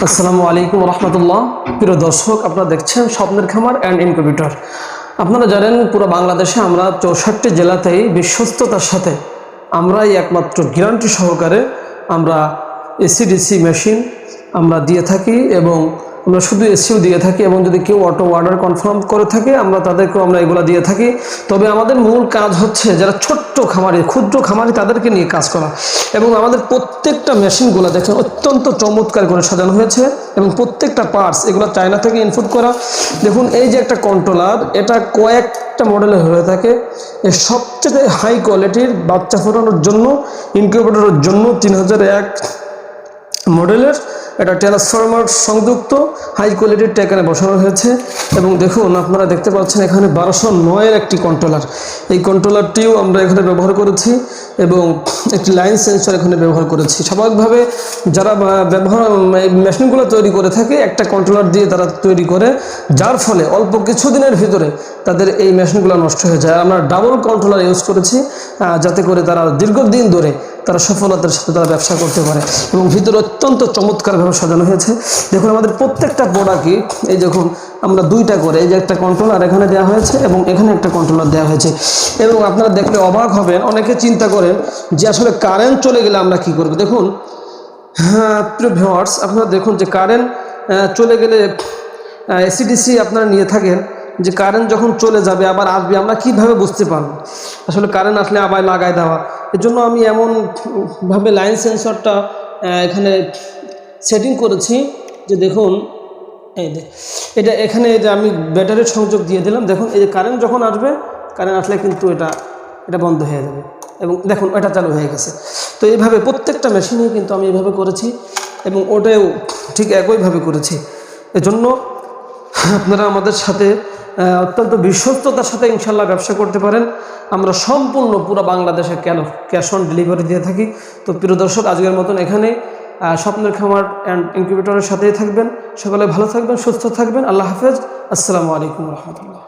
আসসালামু আলাইকুম রহমতুল্লাহ। প্রিয় দর্শক, আপনারা দেখছেন স্বপ্নের খামার অ্যান্ড ইনকিউবেটর। আপনারা জানেন পুরো বাংলাদেশে আমরা 64 জেলাতেই বিশ্বস্ততার সাথে আমরাই একমাত্র গ্যারান্টি সহকারে আমরা এসিডিসি মেশিন আমরা দিয়ে থাকি এবং আমরা শুধু এসিও দিয়ে থাকি এবং যদি কেউ অটো অর্ডার কনফার্ম করে থাকে আমরা তাদেরকেও আমরা এগুলো দিয়ে থাকি। তবে আমাদের মূল কাজ হচ্ছে যারা ছোট্ট খামারি, ক্ষুদ্র খামারি, তাদেরকে নিয়ে কাজ করা। এবং আমাদের প্রত্যেকটা মেশিনগুলো দেখেন অত্যন্ত চমৎকার করে সাজানো হয়েছে এবং প্রত্যেকটা পার্টস এগুলো চায়না থেকে ইনপুট করা। দেখুন এই যে একটা কন্ট্রোলার, এটা কয়েকটা মডেলে হয়ে থাকে। এর সবচেয়ে হাই কোয়ালিটির বাচ্চা ফোটানোর জন্য, ইনকিউবেটরের জন্য 3001 মডেলের এটা ট্রান্সফরমার সংযুক্ত হাই কোয়ালিটির এখানে বসানো হয়েছে। এবং দেখুন আপনারা দেখতে পাচ্ছেন এখানে 1209-এর একটি কন্ট্রোলার। এই কন্ট্রোলারটিও আমরা এখানে ব্যবহার করেছি এবং একটি লাইন সেন্সর এখানে ব্যবহার করেছি। স্বাভাবিকভাবে যারা এই মেশিনগুলো তৈরি করে থাকে একটা কন্ট্রোলার দিয়ে তারা তৈরি করে, যার ফলে অল্প কিছুদিনের ভিতরে তাদের এই মেশিনগুলো নষ্ট হয়ে যায়। আমরা ডাবল কন্ট্রোলার ইউজ করেছি যাতে করে তারা দীর্ঘদিন ধরে তারা সফলতার সাথে তারা ব্যবসা করতে পারে। এবং ভিতরে অত্যন্ত চমৎকারভাবে সাজানো হয়েছে। দেখুন আমাদের প্রত্যেকটা প্রোডাক্টই এই দেখুন আমরা দুইটা করে, এই যে একটা কন্ট্রোলার এখানে দেওয়া হয়েছে এবং এখানে একটা কন্ট্রোলার দেওয়া হয়েছে। এবং আপনারা দেখলে অবাক হবেন, অনেকে চিন্তা করেন যে আসলে কারেন্ট চলে গেলে আমরা কি করব। দেখুন প্রিয় ভিউয়ার্স, আপনারা দেখুন যে কারেন্ট চলে গেলে এসিডিসি আপনারা নিয়ে থাকেন যে কারেন্ট যখন চলে যাবে আবার আসবে আমরা কিভাবে বুঝতে পারব। আসলে কারেন্ট আসলে আবার লাগাই দেওয়া, এর জন্য আমি এমনভাবে লাইন সেন্সরটা এখানে সেটিং করেছি যে দেখুন এটা এখানে যে আমি ব্যাটারির সংযোগ দিয়ে দিলাম। দেখুন এই যে কারেন্ট যখন আসবে, কারেন্ট আসলে কিন্তু এটা বন্ধ হয়ে যাবে এবং দেখুন এটা চালু হয়ে গেছে। তো এইভাবে প্রত্যেকটা মেশিনেই কিন্তু আমি এইভাবে করেছি এবং ওটাও ঠিক একইভাবে করেছি। এজন্য আপনারা আমাদের সাথে অত্যন্ত বিশ্বস্ততার সাথে ইনশাল্লাহ ব্যবসা করতে পারেন। আমরা সম্পূর্ণ পুরো বাংলাদেশে ক্যাশ অন ডেলিভারি দিয়ে থাকি। তো প্রিয় দর্শক, আজকের মতন এখানে স্বপ্নের খামার অ্যান্ড ইনকিউবেটরের সাথেই থাকবেন। সকলে ভালো থাকবেন, সুস্থ থাকবেন। আল্লাহ হাফেজ। আসসালামু আলাইকুম রহমতুল্লাহ।